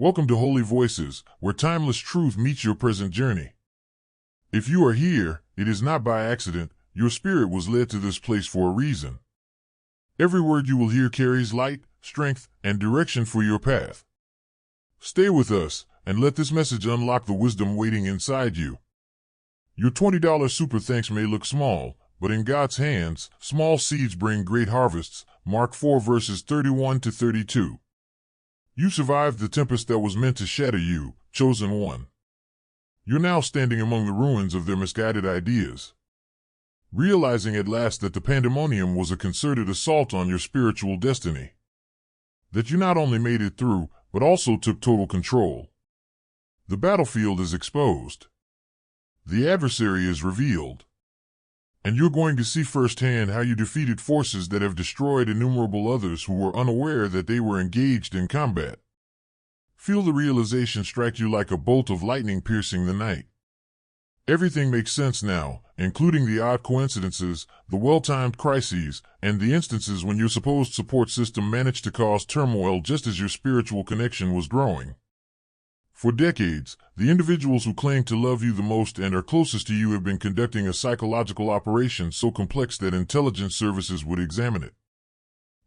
Welcome to Holy Voices, where timeless truth meets your present journey. If you are here, it is not by accident. Your spirit was led to this place for a reason. Every word you will hear carries light, strength, and direction for your path. Stay with us, and let this message unlock the wisdom waiting inside you. Your $20 super thanks may look small, but in God's hands, small seeds bring great harvests. Mark 4 verses 31 to 32. You survived the tempest that was meant to shatter you, chosen one. You're now standing among the ruins of their misguided ideas, realizing at last that the pandemonium was a concerted assault on your spiritual destiny. That you not only made it through, but also took total control. The battlefield is exposed. The adversary is revealed. And you're going to see firsthand how you defeated forces that have destroyed innumerable others who were unaware that they were engaged in combat. Feel the realization strike you like a bolt of lightning piercing the night. Everything makes sense now, including the odd coincidences, the well-timed crises, and the instances when your supposed support system managed to cause turmoil just as your spiritual connection was growing. For decades, the individuals who claim to love you the most and are closest to you have been conducting a psychological operation so complex that intelligence services would examine it.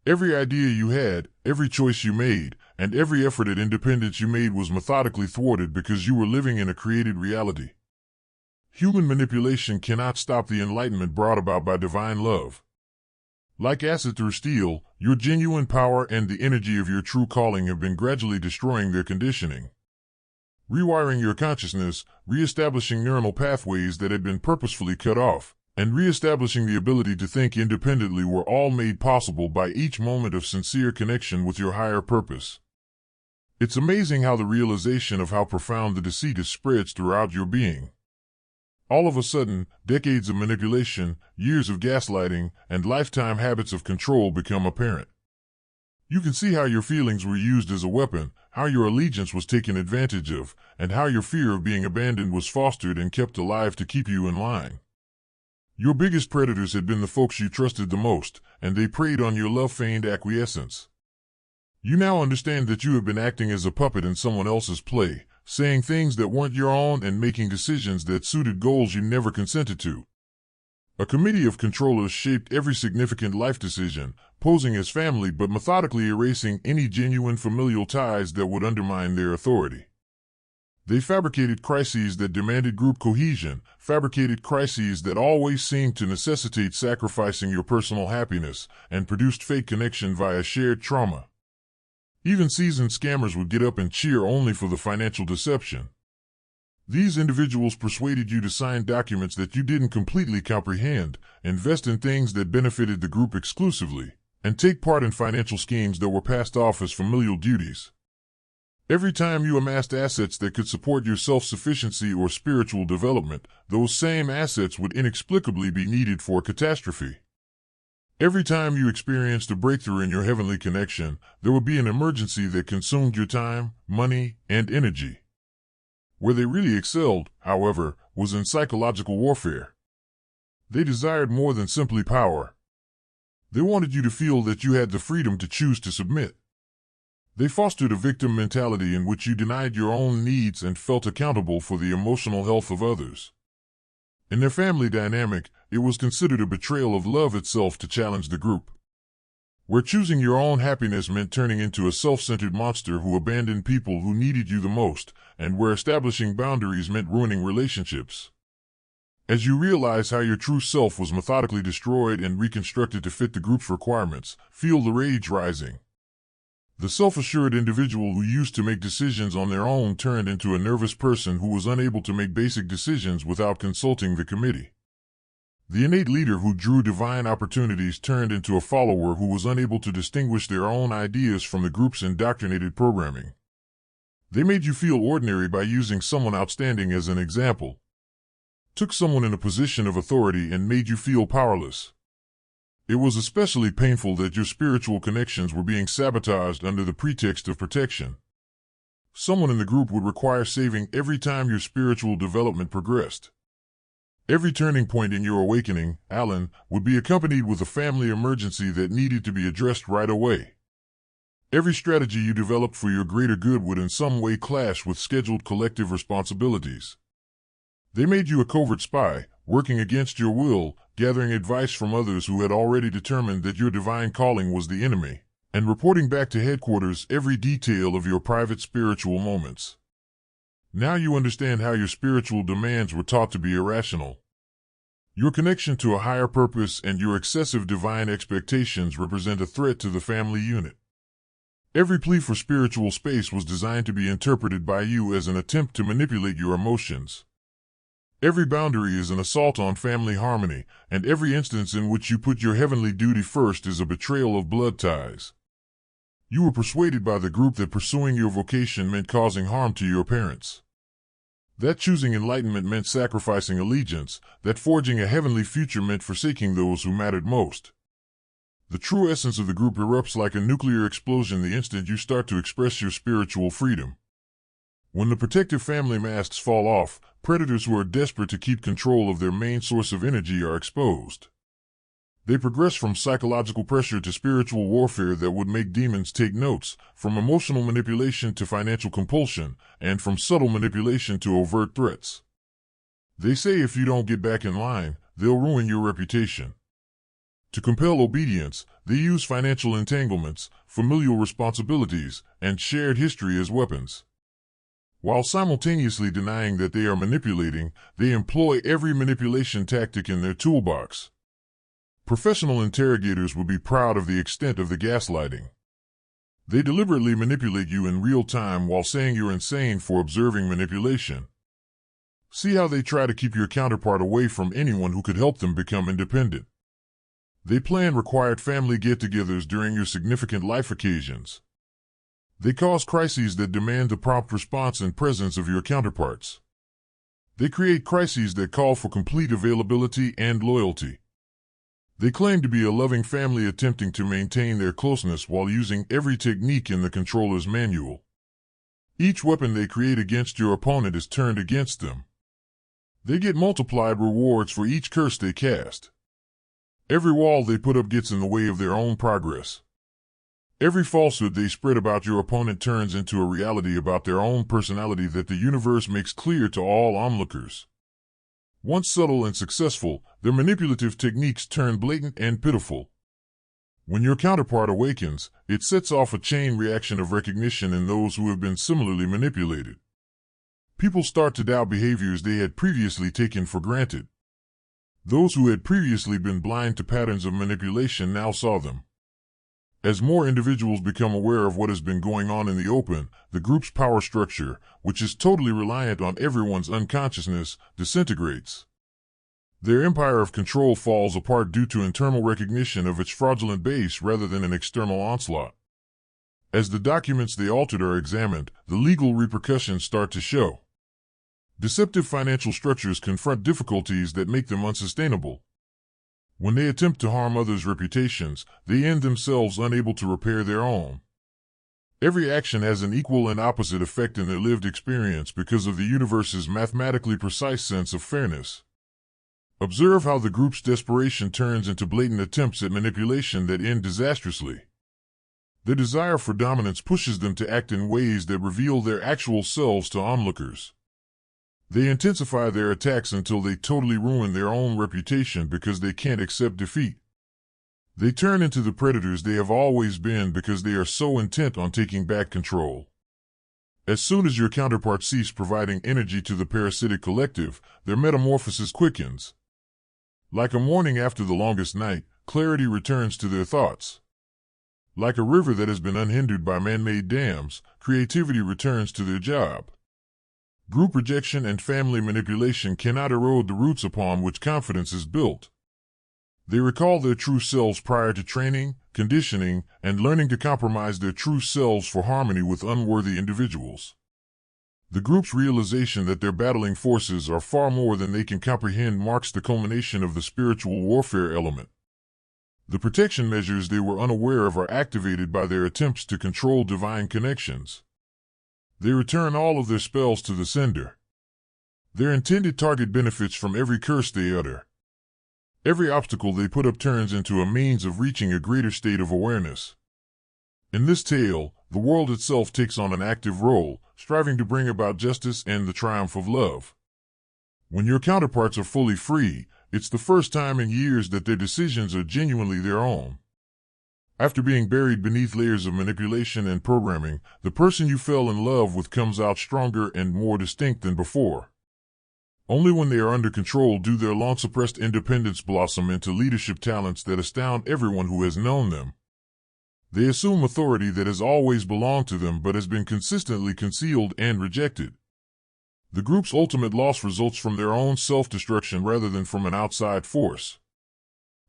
Every idea you had, every choice you made, and every effort at independence you made was methodically thwarted because you were living in a created reality. Human manipulation cannot stop the enlightenment brought about by divine love. Like acid through steel, your genuine power and the energy of your true calling have been gradually destroying their conditioning. Rewiring your consciousness, reestablishing neuronal pathways that had been purposefully cut off, and reestablishing the ability to think independently were all made possible by each moment of sincere connection with your higher purpose. It's amazing how the realization of how profound the deceit is spreads throughout your being. All of a sudden, decades of manipulation, years of gaslighting, and lifetime habits of control become apparent. You can see how your feelings were used as a weapon, how your allegiance was taken advantage of, and how your fear of being abandoned was fostered and kept alive to keep you in line. Your biggest predators had been the folks you trusted the most, and they preyed on your love-feigned acquiescence. You now understand that you have been acting as a puppet in someone else's play, saying things that weren't your own and making decisions that suited goals you never consented to. A committee of controllers shaped every significant life decision, posing as family but methodically erasing any genuine familial ties that would undermine their authority. They fabricated crises that demanded group cohesion, fabricated crises that always seemed to necessitate sacrificing your personal happiness, and produced fake connection via shared trauma. Even seasoned scammers would get up and cheer only for the financial deception. These individuals persuaded you to sign documents that you didn't completely comprehend, invest in things that benefited the group exclusively, and take part in financial schemes that were passed off as familial duties. Every time you amassed assets that could support your self-sufficiency or spiritual development, those same assets would inexplicably be needed for a catastrophe. Every time you experienced a breakthrough in your heavenly connection, there would be an emergency that consumed your time, money, and energy. Where they really excelled, however, was in psychological warfare. They desired more than simply power. They wanted you to feel that you had the freedom to choose to submit. They fostered a victim mentality in which you denied your own needs and felt accountable for the emotional health of others. In their family dynamic, it was considered a betrayal of love itself to challenge the group. Where choosing your own happiness meant turning into a self-centered monster who abandoned people who needed you the most, and where establishing boundaries meant ruining relationships. As you realize how your true self was methodically destroyed and reconstructed to fit the group's requirements, feel the rage rising. The self-assured individual who used to make decisions on their own turned into a nervous person who was unable to make basic decisions without consulting the committee. The innate leader who drew divine opportunities turned into a follower who was unable to distinguish their own ideas from the group's indoctrinated programming. They made you feel ordinary by using someone outstanding as an example. Took someone in a position of authority and made you feel powerless. It was especially painful that your spiritual connections were being sabotaged under the pretext of protection. Someone in the group would require saving every time your spiritual development progressed. Every turning point in your awakening, Alan, would be accompanied with a family emergency that needed to be addressed right away. Every strategy you developed for your greater good would in some way clash with scheduled collective responsibilities. They made you a covert spy, working against your will, gathering advice from others who had already determined that your divine calling was the enemy, and reporting back to headquarters every detail of your private spiritual moments. Now you understand how your spiritual demands were taught to be irrational. Your connection to a higher purpose and your excessive divine expectations represent a threat to the family unit. Every plea for spiritual space was designed to be interpreted by you as an attempt to manipulate your emotions. Every boundary is an assault on family harmony, and every instance in which you put your heavenly duty first is a betrayal of blood ties. You were persuaded by the group that pursuing your vocation meant causing harm to your parents. That choosing enlightenment meant sacrificing allegiance, that forging a heavenly future meant forsaking those who mattered most. The true essence of the group erupts like a nuclear explosion the instant you start to express your spiritual freedom. When the protective family masks fall off, predators who are desperate to keep control of their main source of energy are exposed. They progress from psychological pressure to spiritual warfare that would make demons take notes, from emotional manipulation to financial compulsion, and from subtle manipulation to overt threats. They say if you don't get back in line, they'll ruin your reputation. To compel obedience, they use financial entanglements, familial responsibilities, and shared history as weapons. While simultaneously denying that they are manipulating, they employ every manipulation tactic in their toolbox. Professional interrogators would be proud of the extent of the gaslighting. They deliberately manipulate you in real time while saying you're insane for observing manipulation. See how they try to keep your counterpart away from anyone who could help them become independent. They plan required family get-togethers during your significant life occasions. They cause crises that demand the prompt response and presence of your counterparts. They create crises that call for complete availability and loyalty. They claim to be a loving family attempting to maintain their closeness while using every technique in the controller's manual. Each weapon they create against your opponent is turned against them. They get multiplied rewards for each curse they cast. Every wall they put up gets in the way of their own progress. Every falsehood they spread about your opponent turns into a reality about their own personality that the universe makes clear to all onlookers. Once subtle and successful, their manipulative techniques turn blatant and pitiful. When your counterpart awakens, it sets off a chain reaction of recognition in those who have been similarly manipulated. People start to doubt behaviors they had previously taken for granted. Those who had previously been blind to patterns of manipulation now saw them. As more individuals become aware of what has been going on in the open, the group's power structure, which is totally reliant on everyone's unconsciousness, disintegrates. Their empire of control falls apart due to internal recognition of its fraudulent base rather than an external onslaught. As the documents they altered are examined, the legal repercussions start to show. Deceptive financial structures confront difficulties that make them unsustainable. When they attempt to harm others' reputations, they end themselves unable to repair their own. Every action has an equal and opposite effect in their lived experience because of the universe's mathematically precise sense of fairness. Observe how the group's desperation turns into blatant attempts at manipulation that end disastrously. Their desire for dominance pushes them to act in ways that reveal their actual selves to onlookers. They intensify their attacks until they totally ruin their own reputation because they can't accept defeat. They turn into the predators they have always been because they are so intent on taking back control. As soon as your counterparts cease providing energy to the parasitic collective, their metamorphosis quickens. Like a morning after the longest night, clarity returns to their thoughts. Like a river that has been unhindered by man-made dams, creativity returns to their job. Group rejection and family manipulation cannot erode the roots upon which confidence is built. They recall their true selves prior to training, conditioning, and learning to compromise their true selves for harmony with unworthy individuals. The group's realization that their battling forces are far more than they can comprehend marks the culmination of the spiritual warfare element. The protection measures they were unaware of are activated by their attempts to control divine connections. They return all of their spells to the sender. Their intended target benefits from every curse they utter. Every obstacle they put up turns into a means of reaching a greater state of awareness. In this tale, the world itself takes on an active role, striving to bring about justice and the triumph of love. When your counterparts are fully free, it's the first time in years that their decisions are genuinely their own. After being buried beneath layers of manipulation and programming, the person you fell in love with comes out stronger and more distinct than before. Only when they are under control do their long-suppressed independence blossom into leadership talents that astound everyone who has known them. They assume authority that has always belonged to them but has been consistently concealed and rejected. The group's ultimate loss results from their own self-destruction rather than from an outside force.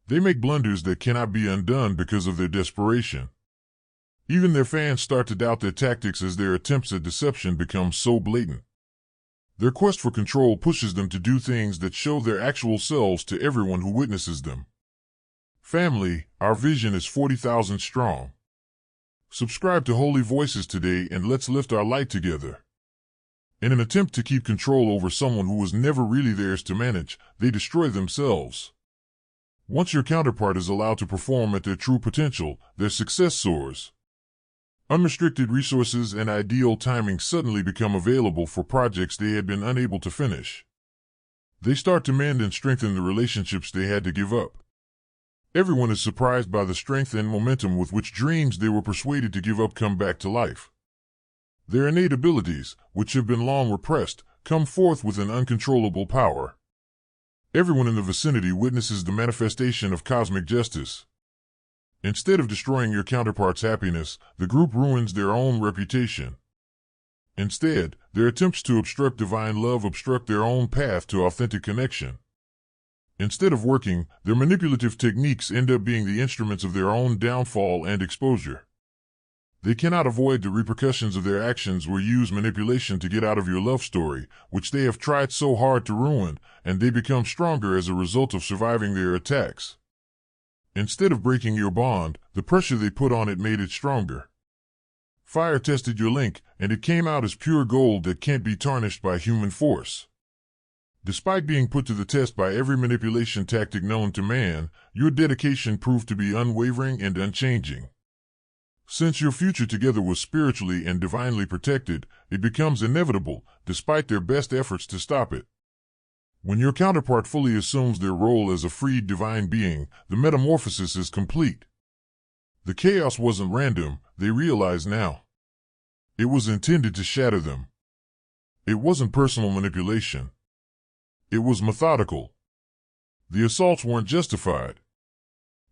They make blunders that cannot be undone because of their desperation. Even their fans start to doubt their tactics as their attempts at deception become so blatant. Their quest for control pushes them to do things that show their actual selves to everyone who witnesses them. Family, our vision is 40,000 strong. Subscribe to Holy Voices today and let's lift our light together. In an attempt to keep control over someone who was never really theirs to manage, they destroy themselves. Once your counterpart is allowed to perform at their true potential, their success soars. Unrestricted resources and ideal timing suddenly become available for projects they had been unable to finish. They start to mend and strengthen the relationships they had to give up. Everyone is surprised by the strength and momentum with which dreams they were persuaded to give up come back to life. Their innate abilities, which have been long repressed, come forth with an uncontrollable power. Everyone in the vicinity witnesses the manifestation of cosmic justice. Instead of destroying your counterpart's happiness, the group ruins their own reputation. Instead, their attempts to obstruct divine love obstruct their own path to authentic connection. Instead of working, their manipulative techniques end up being the instruments of their own downfall and exposure. They cannot avoid the repercussions of their actions or use manipulation to get out of your love story, which they have tried so hard to ruin, and they become stronger as a result of surviving their attacks. Instead of breaking your bond, the pressure they put on it made it stronger. Fire tested your link, and it came out as pure gold that can't be tarnished by human force. Despite being put to the test by every manipulation tactic known to man, your dedication proved to be unwavering and unchanging. Since your future together was spiritually and divinely protected, it becomes inevitable, despite their best efforts to stop it. When your counterpart fully assumes their role as a freed divine being, the metamorphosis is complete. The chaos wasn't random, they realize now. It was intended to shatter them. It wasn't personal manipulation. It was methodical. The assaults weren't justified.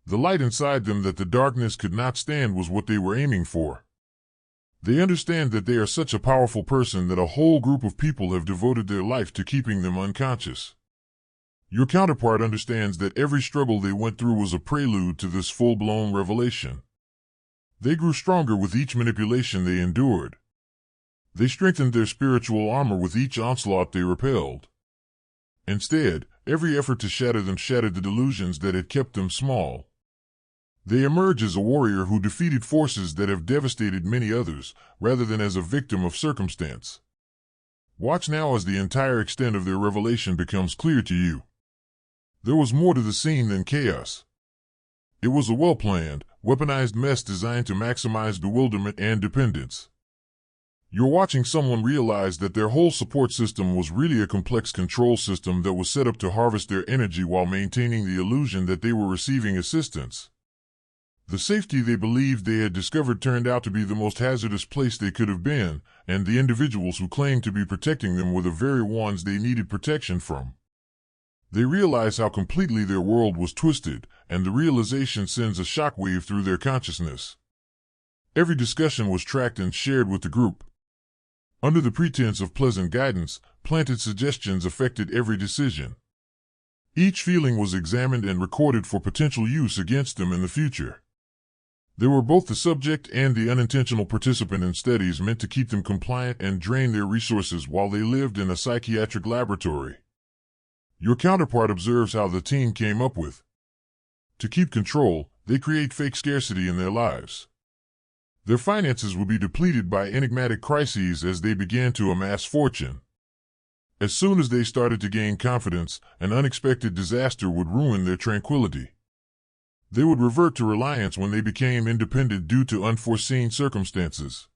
The light inside them that the darkness could not stand was what they were aiming for. They understand that they are such a powerful person that a whole group of people have devoted their life to keeping them unconscious. Your counterpart understands that every struggle they went through was a prelude to this full-blown revelation. They grew stronger with each manipulation they endured. They strengthened their spiritual armor with each onslaught they repelled. Instead, every effort to shatter them shattered the delusions that had kept them small. They emerge as a warrior who defeated forces that have devastated many others, rather than as a victim of circumstance. Watch now as the entire extent of their revelation becomes clear to you. There was more to the scene than chaos. It was a well-planned, weaponized mess designed to maximize bewilderment and dependence. You're watching someone realize that their whole support system was really a complex control system that was set up to harvest their energy while maintaining the illusion that they were receiving assistance. The safety they believed they had discovered turned out to be the most hazardous place they could have been, and the individuals who claimed to be protecting them were the very ones they needed protection from. They realize how completely their world was twisted, and the realization sends a shockwave through their consciousness. Every discussion was tracked and shared with the group. Under the pretense of pleasant guidance, planted suggestions affected every decision. Each feeling was examined and recorded for potential use against them in the future. They were both the subject and the unintentional participant in studies meant to keep them compliant and drain their resources while they lived in a psychiatric laboratory. Your counterpart observes how the team came up with. To keep control, they create fake scarcity in their lives. Their finances would be depleted by enigmatic crises as they began to amass fortune. As soon as they started to gain confidence, an unexpected disaster would ruin their tranquility. They would revert to reliance when they became independent due to unforeseen circumstances.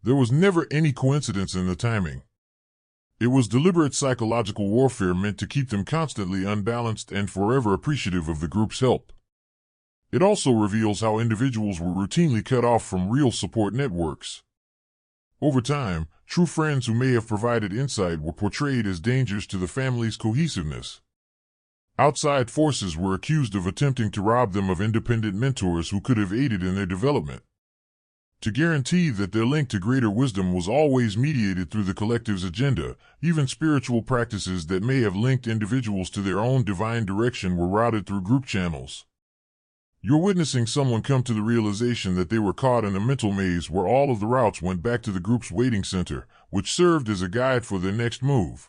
There was never any coincidence in the timing. It was deliberate psychological warfare meant to keep them constantly unbalanced and forever appreciative of the group's help. It also reveals how individuals were routinely cut off from real support networks. Over time, true friends who may have provided insight were portrayed as dangers to the family's cohesiveness. Outside forces were accused of attempting to rob them of independent mentors who could have aided in their development. To guarantee that their link to greater wisdom was always mediated through the collective's agenda, even spiritual practices that may have linked individuals to their own divine direction were routed through group channels. You're witnessing someone come to the realization that they were caught in a mental maze where all of the routes went back to the group's waiting center, which served as a guide for their next move.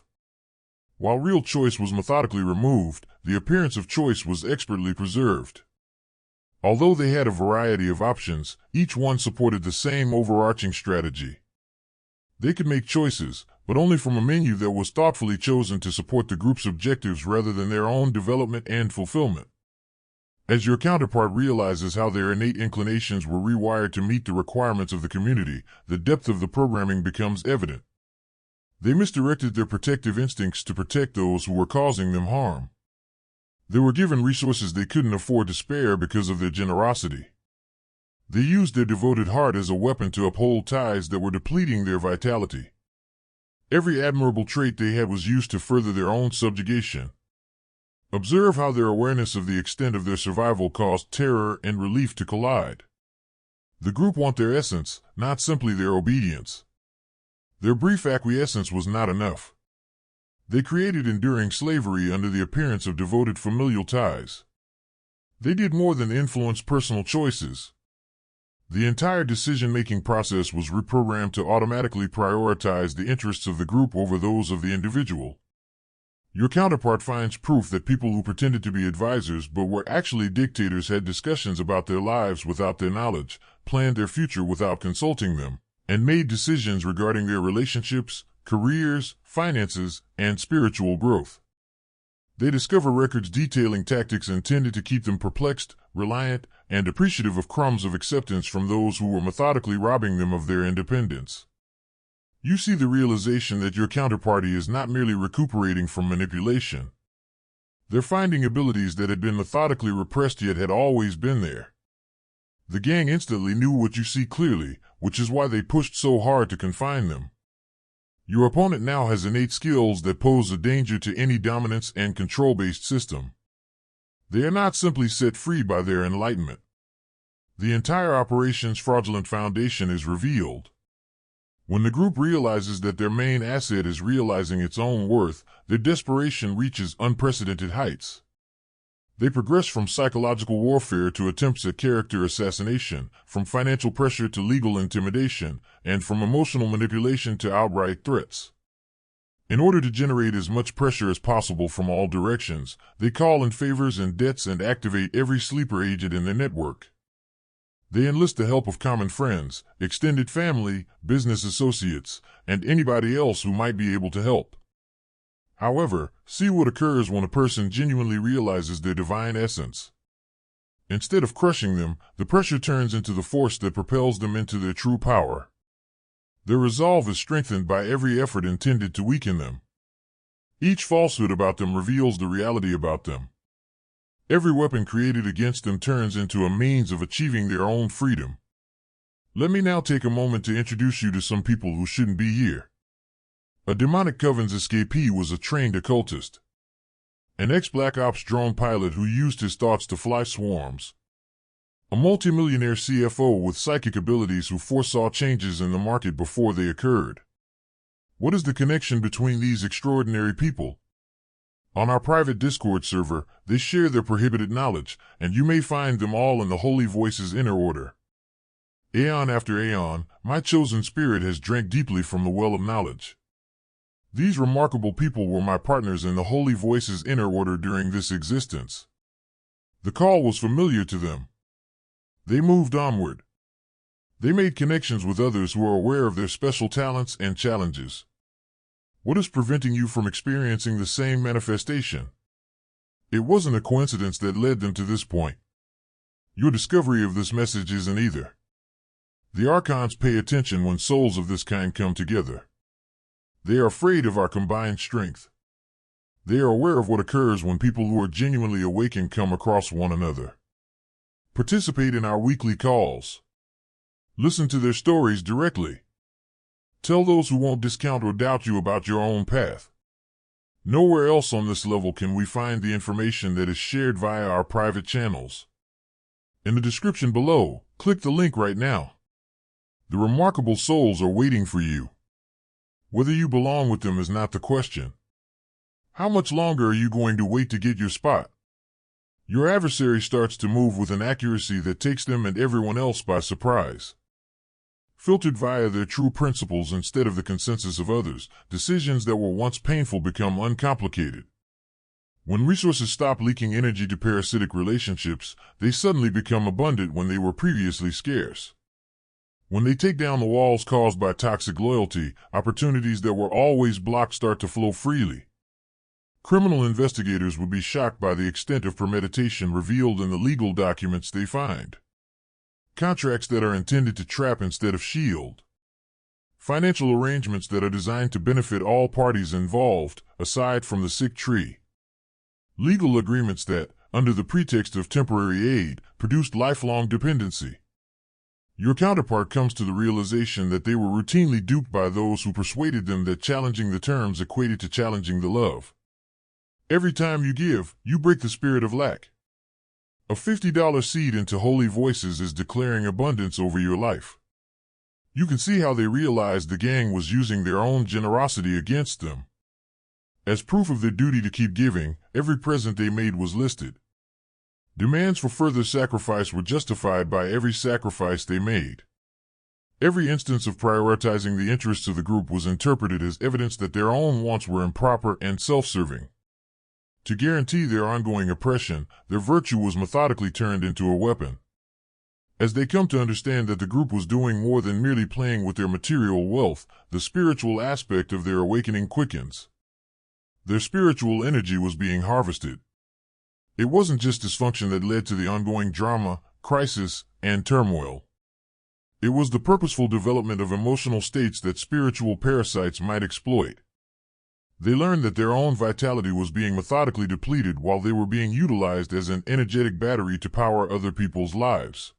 While real choice was methodically removed, the appearance of choice was expertly preserved. Although they had a variety of options, each one supported the same overarching strategy. They could make choices, but only from a menu that was thoughtfully chosen to support the group's objectives rather than their own development and fulfillment. As your counterpart realizes how their innate inclinations were rewired to meet the requirements of the community, the depth of the programming becomes evident. They misdirected their protective instincts to protect those who were causing them harm. They were given resources they couldn't afford to spare because of their generosity. They used their devoted heart as a weapon to uphold ties that were depleting their vitality. Every admirable trait they had was used to further their own subjugation. Observe how their awareness of the extent of their survival caused terror and relief to collide. The group want their essence, not simply their obedience. Their brief acquiescence was not enough. They created enduring slavery under the appearance of devoted familial ties. They did more than influence personal choices. The entire decision-making process was reprogrammed to automatically prioritize the interests of the group over those of the individual. Your counterpart finds proof that people who pretended to be advisors but were actually dictators had discussions about their lives without their knowledge, planned their future without consulting them, and made decisions regarding their relationships, careers, finances, and spiritual growth. They discover records detailing tactics intended to keep them perplexed, reliant, and appreciative of crumbs of acceptance from those who were methodically robbing them of their independence. You see the realization that your counterparty is not merely recuperating from manipulation. They're finding abilities that had been methodically repressed yet had always been there. The gang instantly knew what you see clearly, which is why they pushed so hard to confine them. Your opponent now has innate skills that pose a danger to any dominance and control-based system. They are not simply set free by their enlightenment. The entire operation's fraudulent foundation is revealed. When the group realizes that their main asset is realizing its own worth, their desperation reaches unprecedented heights. They progress from psychological warfare to attempts at character assassination, from financial pressure to legal intimidation, and from emotional manipulation to outright threats. In order to generate as much pressure as possible from all directions, they call in favors and debts and activate every sleeper agent in their network. They enlist the help of common friends, extended family, business associates, and anybody else who might be able to help. However, see what occurs when a person genuinely realizes their divine essence. Instead of crushing them, the pressure turns into the force that propels them into their true power. Their resolve is strengthened by every effort intended to weaken them. Each falsehood about them reveals the reality about them. Every weapon created against them turns into a means of achieving their own freedom. Let me now take a moment to introduce you to some people who shouldn't be here. A demonic coven's escapee was a trained occultist. An ex-Black Ops drone pilot who used his thoughts to fly swarms. A multimillionaire CFO with psychic abilities who foresaw changes in the market before they occurred. What is the connection between these extraordinary people? On our private Discord server, they share their prohibited knowledge, and you may find them all in the Holy Voice's inner order. Aeon after aeon, my chosen spirit has drank deeply from the well of knowledge. These remarkable people were my partners in the Holy Voice's inner order during this existence. The call was familiar to them. They moved onward. They made connections with others who are aware of their special talents and challenges. What is preventing you from experiencing the same manifestation? It wasn't a coincidence that led them to this point. Your discovery of this message isn't either. The archons pay attention when souls of this kind come together. They are afraid of our combined strength. They are aware of what occurs when people who are genuinely awakened come across one another. Participate in our weekly calls. Listen to their stories directly. Tell those who won't discount or doubt you about your own path. Nowhere else on this level can we find the information that is shared via our private channels. In the description below, click the link right now. The remarkable souls are waiting for you. Whether you belong with them is not the question. How much longer are you going to wait to get your spot? Your adversary starts to move with an accuracy that takes them and everyone else by surprise. Filtered via their true principles instead of the consensus of others, decisions that were once painful become uncomplicated. When resources stop leaking energy to parasitic relationships, they suddenly become abundant when they were previously scarce. When they take down the walls caused by toxic loyalty, opportunities that were always blocked start to flow freely. Criminal investigators would be shocked by the extent of premeditation revealed in the legal documents they find. Contracts that are intended to trap instead of shield. Financial arrangements that are designed to benefit all parties involved, aside from the sick tree. Legal agreements that, under the pretext of temporary aid, produced lifelong dependency. Your counterpart comes to the realization that they were routinely duped by those who persuaded them that challenging the terms equated to challenging the love. Every time you give, you break the spirit of lack. A $50 seed into holy voices is declaring abundance over your life. You can see how they realized the gang was using their own generosity against them. As proof of their duty to keep giving, every present they made was listed. Demands for further sacrifice were justified by every sacrifice they made. Every instance of prioritizing the interests of the group was interpreted as evidence that their own wants were improper and self-serving. To guarantee their ongoing oppression, their virtue was methodically turned into a weapon. As they come to understand that the group was doing more than merely playing with their material wealth, the spiritual aspect of their awakening quickens. Their spiritual energy was being harvested. It wasn't just dysfunction that led to the ongoing drama, crisis, and turmoil. It was the purposeful development of emotional states that spiritual parasites might exploit. They learned that their own vitality was being methodically depleted while they were being utilized as an energetic battery to power other people's lives.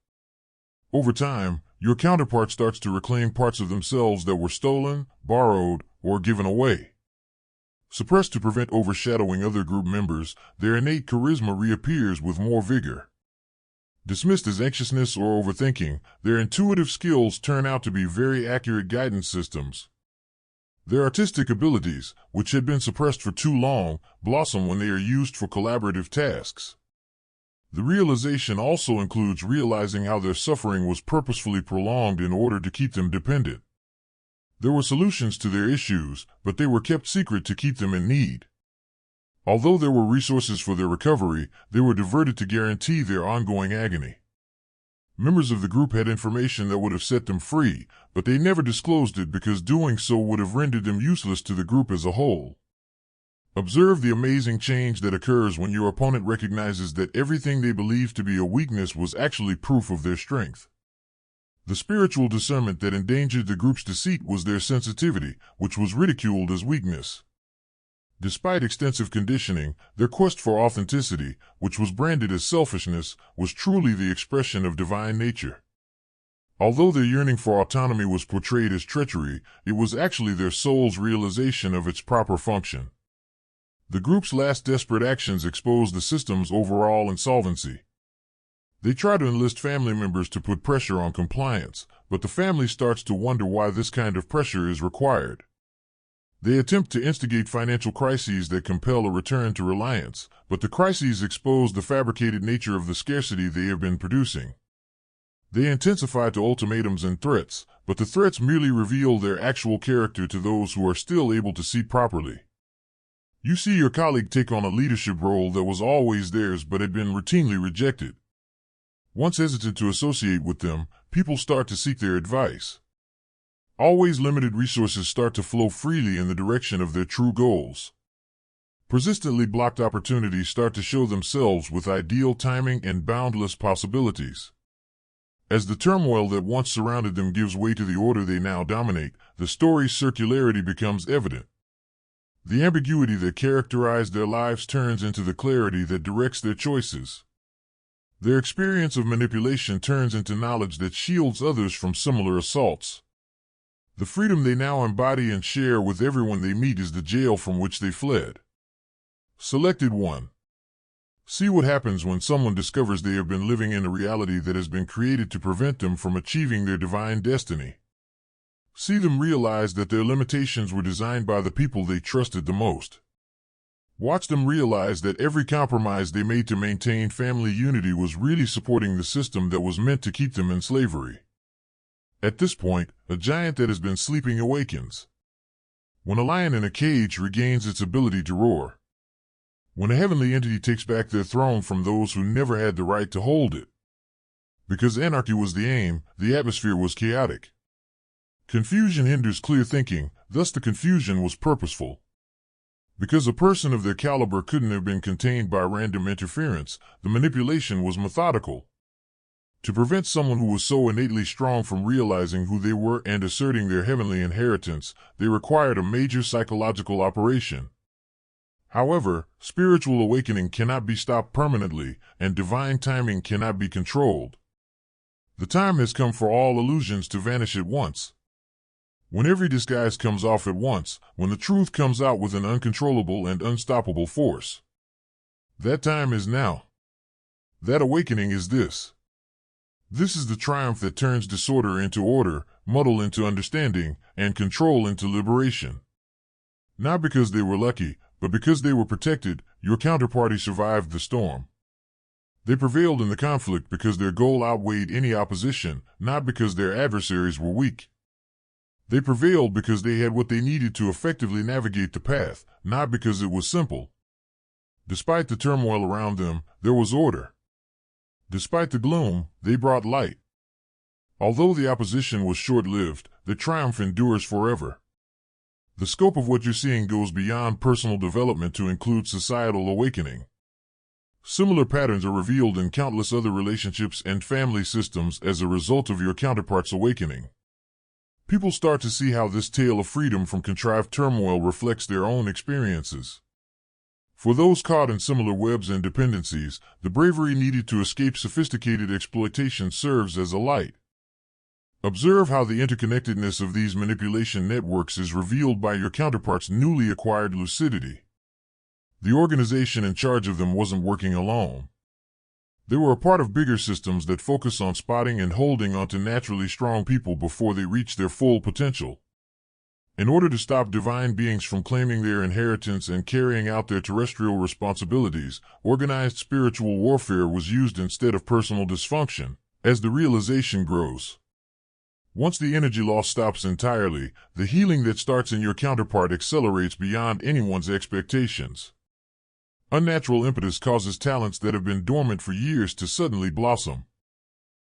Over time, your counterpart starts to reclaim parts of themselves that were stolen, borrowed, or given away. Suppressed to prevent overshadowing other group members, their innate charisma reappears with more vigor. Dismissed as anxiousness or overthinking, their intuitive skills turn out to be very accurate guidance systems. Their artistic abilities, which had been suppressed for too long, blossom when they are used for collaborative tasks. The realization also includes realizing how their suffering was purposefully prolonged in order to keep them dependent. There were solutions to their issues, but they were kept secret to keep them in need. Although there were resources for their recovery, they were diverted to guarantee their ongoing agony. Members of the group had information that would have set them free, but they never disclosed it because doing so would have rendered them useless to the group as a whole. Observe the amazing change that occurs when your opponent recognizes that everything they believed to be a weakness was actually proof of their strength. The spiritual discernment that endangered the group's deceit was their sensitivity, which was ridiculed as weakness. Despite extensive conditioning, their quest for authenticity, which was branded as selfishness, was truly the expression of divine nature. Although their yearning for autonomy was portrayed as treachery, it was actually their soul's realization of its proper function. The group's last desperate actions exposed the system's overall insolvency. They try to enlist family members to put pressure on compliance, but the family starts to wonder why this kind of pressure is required. They attempt to instigate financial crises that compel a return to reliance, but the crises expose the fabricated nature of the scarcity they have been producing. They intensify to ultimatums and threats, but the threats merely reveal their actual character to those who are still able to see properly. You see your colleague take on a leadership role that was always theirs but had been routinely rejected. Once hesitant to associate with them, people start to seek their advice. Always limited resources start to flow freely in the direction of their true goals. Persistently blocked opportunities start to show themselves with ideal timing and boundless possibilities. As the turmoil that once surrounded them gives way to the order they now dominate, the story's circularity becomes evident. The ambiguity that characterized their lives turns into the clarity that directs their choices. Their experience of manipulation turns into knowledge that shields others from similar assaults. The freedom they now embody and share with everyone they meet is the jail from which they fled. Selected 1. See what happens when someone discovers they have been living in a reality that has been created to prevent them from achieving their divine destiny. See them realize that their limitations were designed by the people they trusted the most. Watch them realize that every compromise they made to maintain family unity was really supporting the system that was meant to keep them in slavery. At this point, a giant that has been sleeping awakens. When a lion in a cage regains its ability to roar. When a heavenly entity takes back their throne from those who never had the right to hold it. Because anarchy was the aim, the atmosphere was chaotic. Confusion hinders clear thinking, thus the confusion was purposeful. Because a person of their caliber couldn't have been contained by random interference, the manipulation was methodical. To prevent someone who was so innately strong from realizing who they were and asserting their heavenly inheritance, they required a major psychological operation. However, spiritual awakening cannot be stopped permanently, and divine timing cannot be controlled. The time has come for all illusions to vanish at once. When every disguise comes off at once, when the truth comes out with an uncontrollable and unstoppable force. That time is now. That awakening is this. This is the triumph that turns disorder into order, muddle into understanding, and control into liberation. Not because they were lucky, but because they were protected, your counterparty survived the storm. They prevailed in the conflict because their goal outweighed any opposition, not because their adversaries were weak. They prevailed because they had what they needed to effectively navigate the path, not because it was simple. Despite the turmoil around them, there was order. Despite the gloom, they brought light. Although the opposition was short-lived, the triumph endures forever. The scope of what you're seeing goes beyond personal development to include societal awakening. Similar patterns are revealed in countless other relationships and family systems as a result of your counterpart's awakening. People start to see how this tale of freedom from contrived turmoil reflects their own experiences. For those caught in similar webs and dependencies, the bravery needed to escape sophisticated exploitation serves as a light. Observe how the interconnectedness of these manipulation networks is revealed by your counterpart's newly acquired lucidity. The organization in charge of them wasn't working alone. They were a part of bigger systems that focus on spotting and holding onto naturally strong people before they reach their full potential. In order to stop divine beings from claiming their inheritance and carrying out their terrestrial responsibilities, organized spiritual warfare was used instead of personal dysfunction, as the realization grows. Once the energy loss stops entirely, the healing that starts in your counterpart accelerates beyond anyone's expectations. Unnatural impetus causes talents that have been dormant for years to suddenly blossom.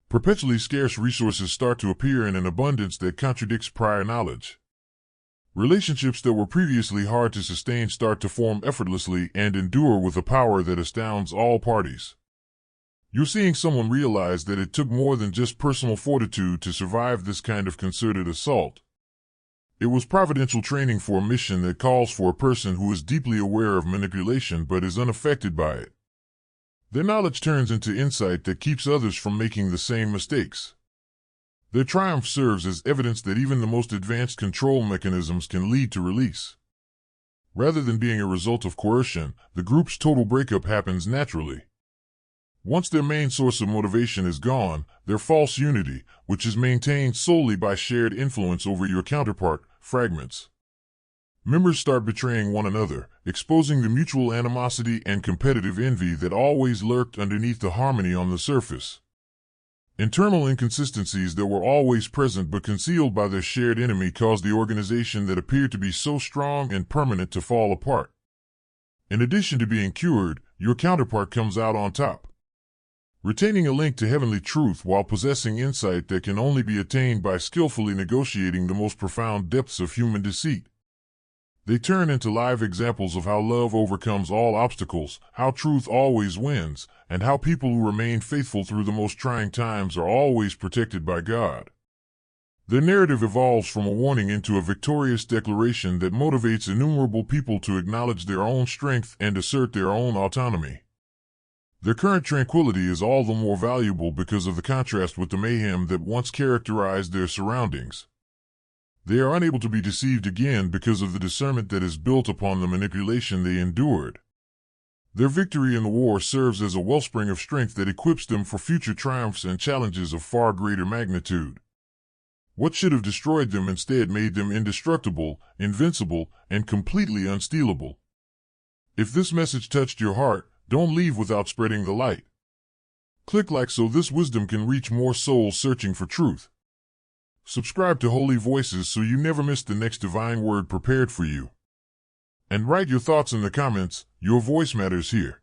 Perpetually scarce resources start to appear in an abundance that contradicts prior knowledge. Relationships that were previously hard to sustain start to form effortlessly and endure with a power that astounds all parties. You're seeing someone realize that it took more than just personal fortitude to survive this kind of concerted assault. It was providential training for a mission that calls for a person who is deeply aware of manipulation but is unaffected by it. Their knowledge turns into insight that keeps others from making the same mistakes. Their triumph serves as evidence that even the most advanced control mechanisms can lead to release. Rather than being a result of coercion, the group's total breakup happens naturally. Once their main source of motivation is gone, their false unity, which is maintained solely by shared influence over your counterpart, fragments. Members start betraying one another, exposing the mutual animosity and competitive envy that always lurked underneath the harmony on the surface. Internal inconsistencies that were always present but concealed by their shared enemy caused the organization that appeared to be so strong and permanent to fall apart. In addition to being cured, your counterpart comes out on top, retaining a link to heavenly truth while possessing insight that can only be attained by skillfully negotiating the most profound depths of human deceit. They turn into live examples of how love overcomes all obstacles, how truth always wins, and how people who remain faithful through the most trying times are always protected by God. Their narrative evolves from a warning into a victorious declaration that motivates innumerable people to acknowledge their own strength and assert their own autonomy. Their current tranquility is all the more valuable because of the contrast with the mayhem that once characterized their surroundings. They are unable to be deceived again because of the discernment that is built upon the manipulation they endured. Their victory in the war serves as a wellspring of strength that equips them for future triumphs and challenges of far greater magnitude. What should have destroyed them instead made them indestructible, invincible, and completely unstealable. If this message touched your heart, don't leave without spreading the light. Click like so this wisdom can reach more souls searching for truth. Subscribe to Holy Voices so you never miss the next divine word prepared for you. And write your thoughts in the comments, your voice matters here.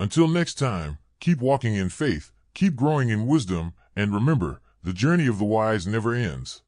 Until next time, keep walking in faith, keep growing in wisdom, and remember, the journey of the wise never ends.